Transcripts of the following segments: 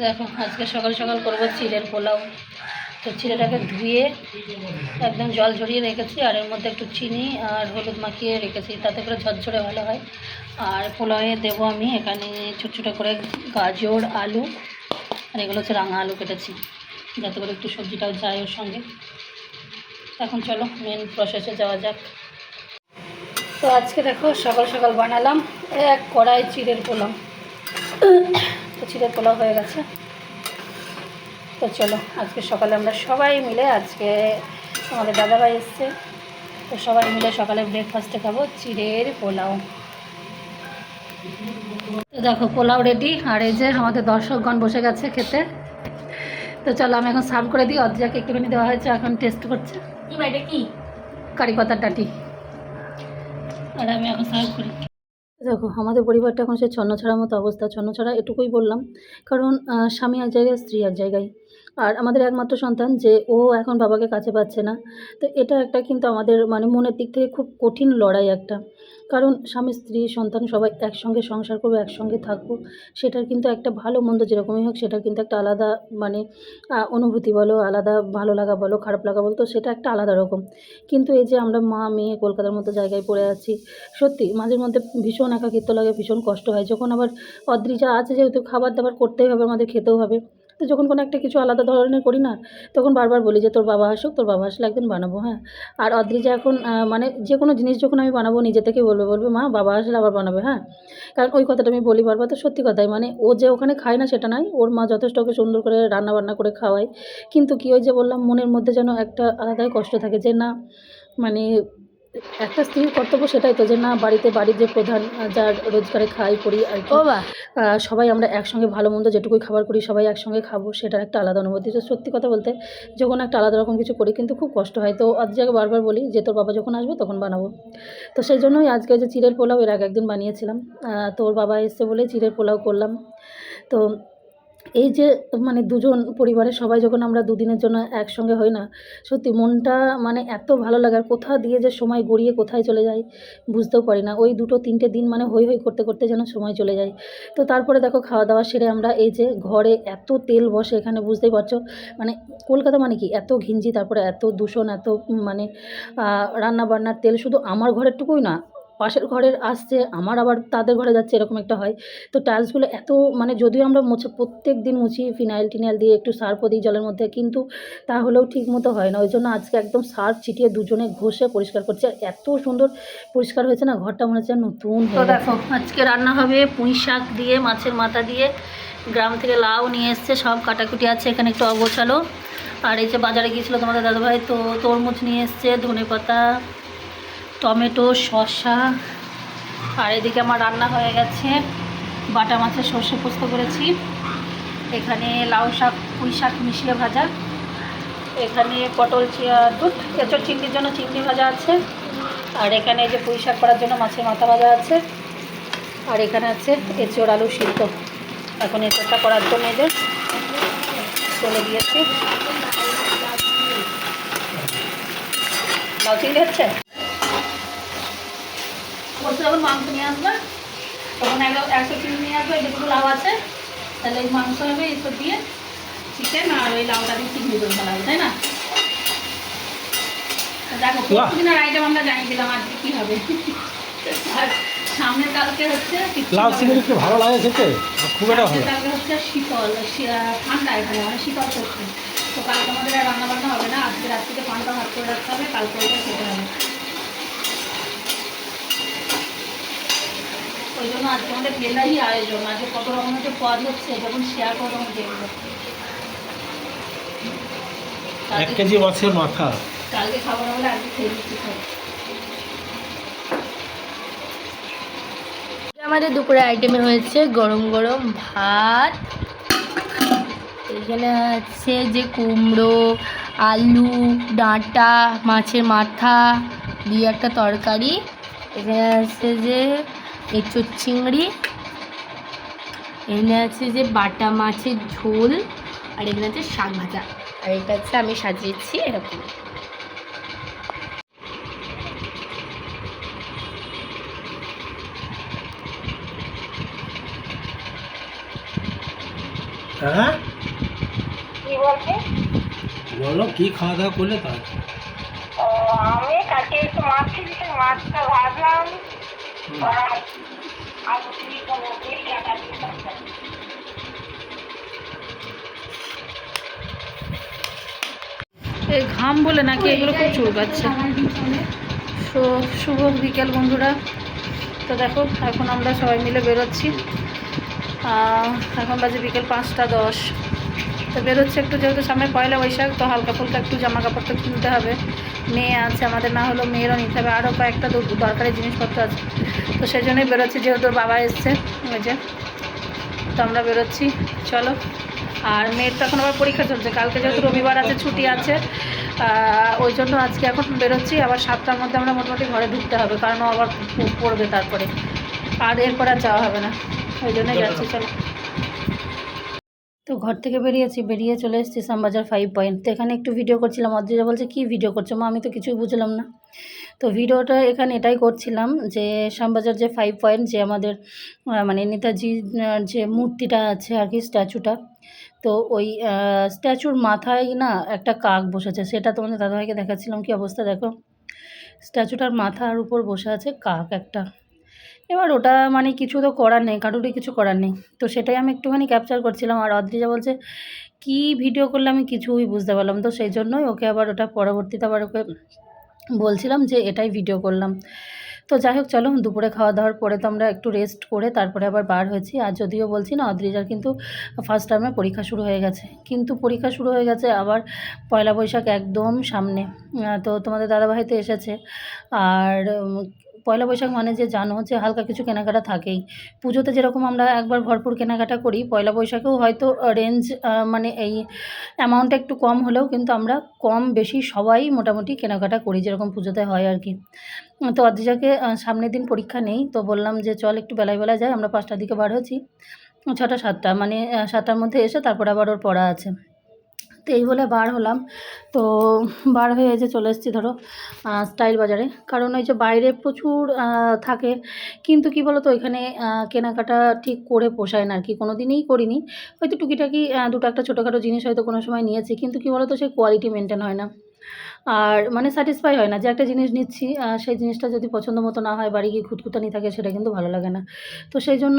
দেখো আজকে সকাল সকাল করবো চিড়ের পোলাও। তো চিড়েটাকে ধুয়ে একদম জল ঝরিয়ে রেখেছি, আর এর মধ্যে একটু চিনি আর হলুদ মাখিয়ে রেখেছি, তাতে করে ঝরঝরে ভালো হয়। আর পোলাওয়ে দেবো আমি এখানে ছোটো ছোটো করে গাজর, আলু, আর এগুলো হচ্ছে রাঙা আলু কেটেছি, যাতে করে একটু সবজিটাও যায় ওর সঙ্গে। এখন চলো মেন প্রসেসে যাওয়া যাক। তো আজকে দেখো সকাল সকাল বানালাম এক কড়াই চিড়ের পোলাও। তো চিড়ের পোলাও হয়ে গেছে। তো চলো আজকে সকালে আমরা সবাই মিলে, আজকে আমাদের দাদাভাই এসছে, তো সবাই মিলে সকালে ব্রেকফাস্টে খাবো চিড়ের পোলাও। তো দেখো পোলাও রেডি, আর এই যে আমাদের দর্শকগণ বসে গেছে খেতে। তো চলো আমি এখন সার্ভ করে দিই। অদ্রিজাকে একটুখানি দেওয়া হয়েছে, এখন টেস্ট করছে। কি বাইটা কি কারি পাতার ডাঁটি, আর আমি এখন সার্ভ করি। দেখো আমাদের পরিবারটা এখন সে ছন্নছাড়ার মতো অবস্থা। ছন্নছাড়া এটুকুই বললাম, কারণ স্বামী এক জায়গায়, স্ত্রী এক জায়গায়, আর আমাদের একমাত্র সন্তান যে ও এখন বাবাকে কাছে পাচ্ছে না। তো এটা একটা কিন্তু আমাদের মানে মনের দিক থেকে খুব কঠিন লড়াই একটা, কারণ স্বামী স্ত্রী সন্তান সবাই একসঙ্গে সংসার করবো, একসঙ্গে থাকবো, সেটার কিন্তু একটা ভালো মন্দ যেরকমই হোক সেটার কিন্তু একটা আলাদা মানে অনুভূতি বলো, আলাদা ভালো লাগা বলো, খারাপ লাগা বলো, তো সেটা একটা আলাদা রকম। কিন্তু এই যে আমরা মা মেয়ে কলকাতার মতো জায়গায় পড়ে আছি, সত্যি মাঝের মধ্যে ভীষণ একাকিত্ব লাগে, ভীষণ কষ্ট হয়। যখন আবার অদ্রিজা আছে, যেহেতু খাবার দাবার করতেই হবে, আমাদের খেতেও হবে, তো যখন কোনো একটা কিছু আলাদা ধরনের করি না, তখন বারবার বলি যে তোর বাবা আসুক, তোর বাবা আসলে একদিন বানাবো। হ্যাঁ, আর অদ্রিজা এখন মানে যে কোনো জিনিস যখন আমি বানাবো নিজে থেকে বলবে মা বাবা আসলে আবার বানাবে। হ্যাঁ, কারণ ওই কথাটা আমি বলি বারবার, তো সত্যি কথাই, মানে ও যে ওখানে খায় না সেটা নয়, ওর মা যথেষ্ট ওকে সুন্দর করে রান্না বান্না করে খাওয়ায়, কিন্তু কী ওই যে বললাম, মনের মধ্যে যেন একটা আলাদাই কষ্ট থাকে যে না, মানে একটা স্ত্রীর কর্তব্য সেটাই তো, যে না বাড়ির যে প্রধান, যার রোজগারে খাই করি আর কি, সবাই আমরা একসঙ্গে ভালো মন্দ যেটুকুই খাবার করি সবাই একসঙ্গে খাবো, সেটার একটা আলাদা অনুভূতি। তো সত্যি কথা বলতে যখন একটা আলাদা রকম কিছু করি কিন্তু খুব কষ্ট হয়। তো আজ জায়গায় বারবার বলি যে তোর বাবা যখন আসবে তখন বানাবো। তো সেই জন্যই আজকে যে চিড়ের পোলাও এর আগে একদিন বানিয়েছিলাম, তো ওর বাবা এসছে বলে চিড়ের পোলাও করলাম। তো এই যে মানে দুজন পরিবারের সবাই যখন আমরা দুদিনের জন্য একসঙ্গে হই না, সত্যি মনটা মানে এত ভালো লাগে, আর কোথা দিয়ে যে সময় গড়িয়ে কোথায় চলে যায় বুঝতেও পারি না। ওই 2-3টে দিন মানে হই হই করতে করতে যেন সময় চলে যায়। তো তারপরে দেখো খাওয়া দাওয়া সেরে আমরা এই যে ঘরে এত তেল বসে এখানে, বুঝতেই পারছো, মানে কলকাতা মানে কি এত ঘিঞ্জি, তারপরে এত দূষণ, এত মানে রান্না বান্নার তেল শুধু আমার ঘরেরটুকুই না, পাশের ঘরের আসছে, আমার আবার তাদের ঘরে যাচ্ছে, এরকম একটা হয়। তো টাইলসগুলো এত মানে যদিও আমরা মুছে প্রত্যেক দিন মুছি ফিনাইল টিনাইল দিয়ে, একটু সার্ফও দিই জলের মধ্যে, কিন্তু তাহলেও ঠিক মতো হয় না। ওই জন্য আজকে একদম সার্ফ ছিটিয়ে দুজনে ঘষে পরিষ্কার করছি, আর এত সুন্দর পরিষ্কার হয়েছে না, ঘরটা মনে হচ্ছে নতুন। তো দেখো আজকে রান্না হবে পুঁই শাক দিয়ে, মাছের মাথা দিয়ে, গ্রাম থেকে লাউ নিয়ে এসছে, সব কাটাকুটি আছে, এখানে একটু অগোছালো। আর এই যে বাজারে গিয়েছিলো তোমাদের দাদাভাই, তো তরমুজ নিয়ে এসছে, ধনেপাতা, টমেটো, শসা। আর এদিকে আমার রান্না হয়ে গেছে, বাটা মাছের সর্ষে পোস্ত করেছি, এখানে লাউ শাক পুঁই শাক মিশিয়ে ভাজা, এখানে পটল দুধ এঁচড় চিংড়ির জন্য চিংড়ি ভাজা আছে, আর এখানে যে পুঁই শাক করার জন্য মাছের মাথা ভাজা আছে, আর এখানে আছে এঁচড় আলু সিদ্ধ। এখন এঁচড়টা করার জন্য এই যে চলে দিয়েছি। লাউ চিংড়ি হচ্ছে, বলতে যখন মাংস নিয়ে আসবে তখন 100 চিংড়ি নিয়ে আসবে, যেটুকু লাউ আছে, তাহলে এই মাংস হবে এসব দিয়ে, চিকেন আর ওই লাউটা দিয়ে চিংড়ি করে ফেলা হবে, তাই না? দেখো প্রতিদিনের আইটেম আমরা জানিয়ে দিলাম আজকে কী হবে। আর সামনের কালকে হচ্ছে লাউ চিংড়ি একটু ভালো লাগে খেতে, খুব একটা ভালো। কালকে হচ্ছে শীতল, ঠান্ডা এখানে মানে শীতল করছে, তো কালকে আমাদের আর রান্না বান্না হবে না, আজকে রাত্রিতে পান্তা ভাত করে রাখতে হবে, কালকে ওইটা খেতে হবে। ওই জন্য আজকে আমাদের মেলারই আয়োজন, আজকে কত রকমের যে পদ হচ্ছে, যখন শেয়ার করো তখন দেখবো। 1 কেজি মাছের মাথা কালকে খাবো না বলে আজকে খেয়ে দিচ্ছি। আমাদের দুপুরে আইটেমে হয়েছে গরম গরম ভাত, এখানে আছে যে কুমড়ো, আলু, ডাঁটা, মাছের মাথা দিয়ে একটা তরকারি, এখানে আছে যে এঁচোড় চিংড়ি, এখানে আছে যে বাটা মাছের ঝোল, আর এখানে আছে শাক ভাজা, আর এটা হচ্ছে আমি সাজিয়েছি এরকম। হ্যাঁ বলো কি খাওয়া দাওয়া করলে তার আমি কালকে একটু মাছ খেয়েছি, মাছটা ভাজলাম আর আলু চিনি করবো, এই ঘাম বলে নাকি এগুলো খুব চুলকাচ্ছে। তো শুভ বিকেল বন্ধুরা। তো দেখো এখন আমরা সবাই মিলে বেরোচ্ছি। এখন বাজে বিকেল 5টা 10। তো বেরোচ্ছে একটু, যেহেতু সামনে পয়লা বৈশাখ, তো হালকা ফুলকা একটু জামা কাপড় তো কিনতে হবে। মেয়ে আছে আমাদের, না হলেও মেয়েরও নিতে হবে, আরও কয়েকটা দরকারি জিনিসপত্র আছে। তো সেই জন্যই বেরোচ্ছি, যেহেতু ওর বাবা এসছে ওই যে। তো আমরা বেরোচ্ছি, চলো। আর মেয়ের তো এখন আবার পরীক্ষা চলছে, কালকে যেহেতু রবিবার আছে, ছুটি আছে, ওই জন্য আজকে এখন বেরোচ্ছি। আবার 7টার মধ্যে আমরা মোটামুটি ঘরে ঢুকতে হবে, কারণ ও আবার পড়বে তারপরে, আর এরপর আর যাওয়া হবে না, ওই জন্যই যাচ্ছি। চলো। তো ঘর থেকে বেরিয়ে চলে এসেছি শ্যামবাজার 5 পয়েন্ট। তো এখানে একটু ভিডিও করছিলাম। অদ্রিজা বলছে কী ভিডিও করছো মা, আমি তো কিছুই বুঝলাম না। তো ভিডিওটা এখানে এটাই করছিলাম যে শ্যামবাজার যে 5 পয়েন্ট, যে আমাদের মানে নেতাজি যে মূর্তিটা আছে আর কি, স্ট্যাচুটা, তো ওই স্ট্যাচুর মাথায় না একটা কাক বসেছে। সেটা তোমাদের দাদাভাইকে দেখাচ্ছিলাম, কি অবস্থা দেখো, স্ট্যাচুটার মাথার উপর বসে আছে কাক একটা। এবার ওটা মানে কিছু তো করার নেই, কারোরই কিছু করার নেই। তো সেটাই আমি একটুখানি ক্যাপচার করছিলাম। আর অদ্রিজা বলছে কী ভিডিও করলে, আমি কিছুই বুঝতে পারলাম। তো সেই জন্যই ওকে আবার ওটা পরবর্তীতে আবার ওকে বলছিলাম যে এটাই ভিডিও করলাম। তো যাই হোক, চলো। দুপুরে খাওয়া দাওয়ার পরে তো আমরা একটু রেস্ট করে তারপরে আবার বার হয়েছি। আর যদিও বলছি না, অদ্রিজার কিন্তু ফার্স্ট টার্মে পরীক্ষা শুরু হয়ে গেছে, কিন্তু পরীক্ষা শুরু হয়ে গেছে আবার পয়লা বৈশাখ একদম সামনে। তো তোমাদের দাদাভাই তো এসেছে। আর পয়লা বৈশাখ মানে যে জানো যে হালকা কিছু কেনাকাটা থাকেই। পুজোতে যেরকম আমরা একবার ভরপুর কেনাকাটা করি, পয়লা বৈশাখেও হয়তো রেঞ্জ মানে এই অ্যামাউন্টটা একটু কম হলেও কিন্তু আমরা কম বেশি সবাই মোটামুটি কেনাকাটা করি, যেরকম পুজোতে হয় আর কি। তো অদ্রিজাকে সামনের দিন পরীক্ষা নেই, তো বললাম যে চল একটু বেলায় যাই। আমরা 5টার দিকে বার হয়েছি, 6টা 7টা মানে 7টার মধ্যে এসে তারপর আবার ওর পড়া আছে। তো এই বলে বার হলাম। তো বার হয়ে যে চলে এসেছি ধরো স্টাইল বাজারে, কারণ ওই যে বাইরে প্রচুর থাকে, কিন্তু কি বলো তো ওইখানে কেনাকাটা ঠিক করে পোষায় না আর কি। কোনো দিনই করিনি, হয়তো টুকিটাকি দুটো একটা ছোটোখাটো জিনিস হয়তো কোনো সময় নিয়েছি, কিন্তু কি বলো তো সেই কোয়ালিটি মেনটেন হয় না। আর মানে স্যাটিসফাই হয় না যে একটা জিনিস নিচ্ছি, সেই জিনিসটা যদি পছন্দ মতো না হয়, বাড়ি গিয়ে খুঁতখুঁতানি থাকে, সেটা কিন্তু ভালো লাগে না। তো সেই জন্য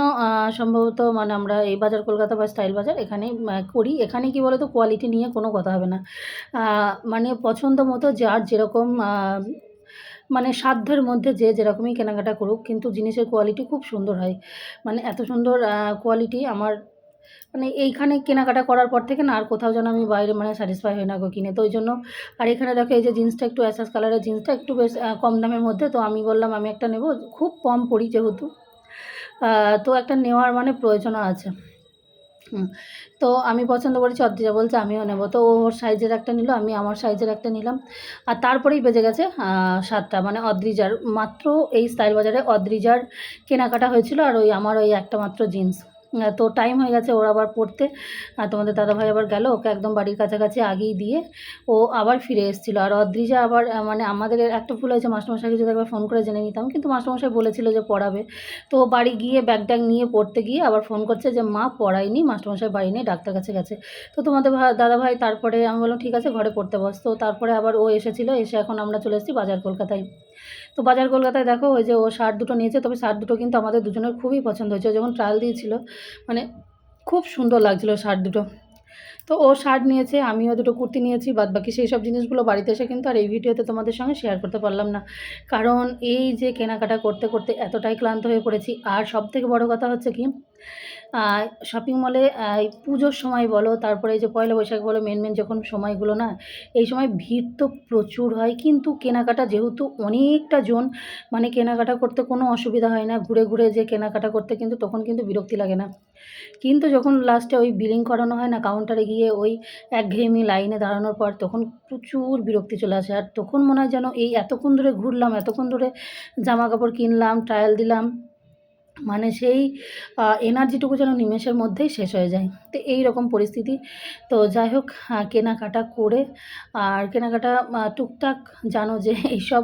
সম্ভবত মানে আমরা এই বাজার কলকাতা বা স্টাইল বাজার এখানেই করি। এখানে কি বলো তো কোয়ালিটি নিয়ে কোনো কথা হবে না। মানে পছন্দ মতো যার যেরকম মানে সাধ্যের মধ্যে যে যেরকমই কেনাকাটা করুক, কিন্তু জিনিসের কোয়ালিটি খুব সুন্দর হয়। মানে এত সুন্দর কোয়ালিটি আমার মানে এইখানে কেনাকাটা করার পর থেকে না আর কোথাও যেন আমি বাইরে মানে স্যাটিসফাই হই না গো কিনে। তো ওই জন্য। আর এখানে দেখো এই যে জিন্সটা, একটু অ্যাশাস কালারের জিন্সটা, একটু বেশ কম দামের মধ্যে। তো আমি বললাম আমি একটা নেব, খুব কম পড়ি যেহেতু, তো একটা নেওয়ার মানে প্রয়োজনও আছে। তো আমি পছন্দ করেছি, অদ্রিজা বলছে আমিও নেব। তো ওর সাইজের একটা নিল, আমি আমার সাইজের একটা নিলাম। আর তারপরেই বেজে গেছে 7টা, মানে অদ্রিজার মাত্র এই স্টাইল বাজারে অদ্রিজার কেনাকাটা হয়েছিল, আর ওই আমার ওই একটা মাত্র জিন্স। তো টাইম হয়ে গেছে ওর আবার পড়তে। তোমাদের দাদাভাই আবার গেল, ওকে একদম বাড়ির কাছাকাছি আগেই দিয়ে ও আবার ফিরে এসেছিলো। আর অদ্রিজা আবার মানে আমাদের একটা ভুল হয়েছে, মাস্টারমশাইকে যদি একবার ফোন করে জেনে নিতাম, কিন্তু মাস্টারমশাই বলেছিল যে পড়াবে। তো বাড়ি গিয়ে ব্যাগ ট্যাগ নিয়ে পড়তে গিয়ে আবার ফোন করছে যে মা পড়ায়নি, মাস্টারমশাই বাড়ি নেই, ডাক্তার কাছে গেছে। তো তোমাদের দাদাভাই তারপরে আমি বললাম ঠিক আছে ঘরে পড়তে বস। তো তারপরে আবার ও এসেছিলো, এসে এখন আমরা চলে এসেছি বাজার কলকাতায়। তো বাজার কলকাতায় দেখো ওই যে ও শার্ট দুটো নিয়েছে, তবে শার্ট দুটো কিন্তু আমাদের দুজনের খুবই পছন্দ হয়েছে। ও যখন ট্রায়াল দিয়েছিল মানে খুব সুন্দর লাগছিলো শার্ট দুটো। তো ও শার্ট নিয়েছে, আমিও দুটো কুর্তি নিয়েছি। বাদবাকি সেই সব জিনিসগুলো বাড়িতে এসে কিন্তু আর এই ভিডিওতে তোমাদের সঙ্গে শেয়ার করতে পারলাম না, কারণ এই যে কেনাকাটা করতে করতে এতটাই ক্লান্ত হয়ে পড়েছি। আর সবথেকে বড় কথা হচ্ছে কি, শপিং মলে এই পুজোর সময় বলো, তারপরে এই যে পয়লা বৈশাখ বলো, মেন যখন সময়গুলো না, এই সময় ভিড় তো প্রচুর হয়, কিন্তু কেনাকাটা যেহেতু অনেকটা জন, মানে কেনাকাটা করতে কোনো অসুবিধা হয় না। ঘুরে ঘুরে যে কেনাকাটা করতে কিন্তু তখন কিন্তু বিরক্তি লাগে না। কিন্তু যখন লাস্টে ওই বিলিং করানো হয় না, কাউন্টারে গিয়ে ওই একঘেয়েমি লাইনে দাঁড়ানোর পর তখন প্রচুর বিরক্তি চলে আসে। আর তখন মনে হয় যেন এই এতক্ষণ ধরে ঘুরলাম, এতক্ষণ ধরে জামা কাপড় কিনলাম, ট্রায়াল দিলাম, মানে সেই এনার্জিটুকু যেন নিমেষের মধ্যেই শেষ হয়ে যায়। তো এই রকম পরিস্থিতি। তো যাই হোক, কেনাকাটা করে, আর কেনাকাটা টুকটাক জানো যে এইসব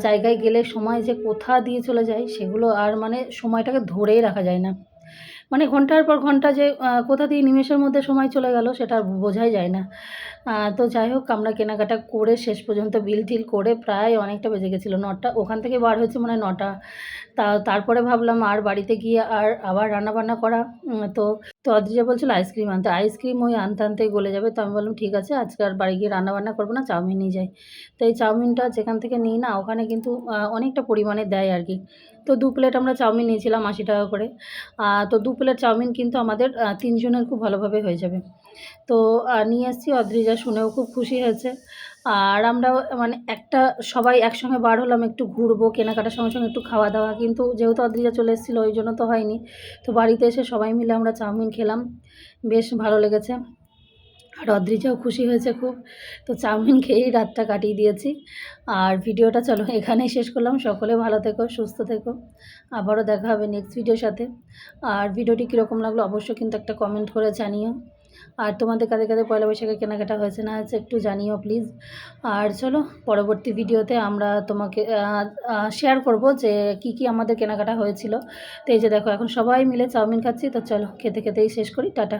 জায়গায় গেলে সময় যে কোথা দিয়ে চলে যায় সেগুলো আর মানে সময়টাকে ধরেই রাখা যায় না। মানে ঘন্টার পর ঘন্টা যে কোথা দিয়ে নিমেষের মধ্যে সময় চলে গেল সেটা আর বোঝাই যায় না। তো যাই হোক আমরা কেনাকাটা করে শেষ পর্যন্ত বিল টিল করে প্রায় অনেকটা বেজে গেছিলো, 9টা ওখান থেকে বার হয়েছে মনে হয় 9টা। তারপরে ভাবলাম আর বাড়িতে গিয়ে আর আবার রান্নাবান্না করা। তো অদ্রিজা বলছিলো আইসক্রিম আনতে, আইসক্রিম ওই আনতে আনতেই গলে যাবে। তো আমি বললাম ঠিক আছে আজকে আর বাড়ি গিয়ে রান্নাবান্না করবো না, চাউমিনই যাই। তো এই চাউমিনটা যেখান থেকে নিই না ওখানে কিন্তু অনেকটা পরিমাণে দেয় আর কি। তো 2 প্লেট আমরা চাউমিন নিয়েছিলাম 80 টাকা করে। তো 2 প্লেট চাউমিন কিন্তু আমাদের 3 জনের খুব ভালোভাবে হয়ে যাবে। তো নিয়ে এসেছি, অদ্রিজা শুনেও খুব খুশি হয়েছে। আর আমরাও মানে সবাই একসঙ্গে বার হলাম একটু ঘুরবো, কেনাকাটার সঙ্গে সঙ্গে একটু খাওয়া দাওয়া, কিন্তু যেহেতু অদ্রিজা চলে এসেছিলো ওই জন্য তো হয়নি। তো বাড়িতে এসে সবাই মিলে আমরা চাউমিন খেলাম, বেশ ভালো লেগেছে। আর অদ্রিজাও খুশি হয়েছে খুব। তো চাউমিন খেয়েই রাতটা কাটিয়ে দিয়েছি। আর ভিডিওটা চলো এখানেই শেষ করলাম। সকলে ভালো থেকো, সুস্থ থেকো। আবারও দেখা হবে নেক্সট ভিডিওর সাথে। আর ভিডিওটি কীরকম লাগলো অবশ্যই কিন্তু একটা কমেন্ট করে জানিও। আর তোমাদের কাদের কাদের পয়লা বৈশাখে কেনাকাটা হয়েছে না হয়েছে একটু জানিও প্লিজ। আর চলো পরবর্তী ভিডিওতে আমরা তোমাকে শেয়ার করব যে কি আমাদের কেনাকাটা হয়েছিল। তো এই যে দেখো এখন সবাই মিলে চাউমিন খাচ্ছি। তো চলো খেতে খেতেই শেষ করি, টাটা।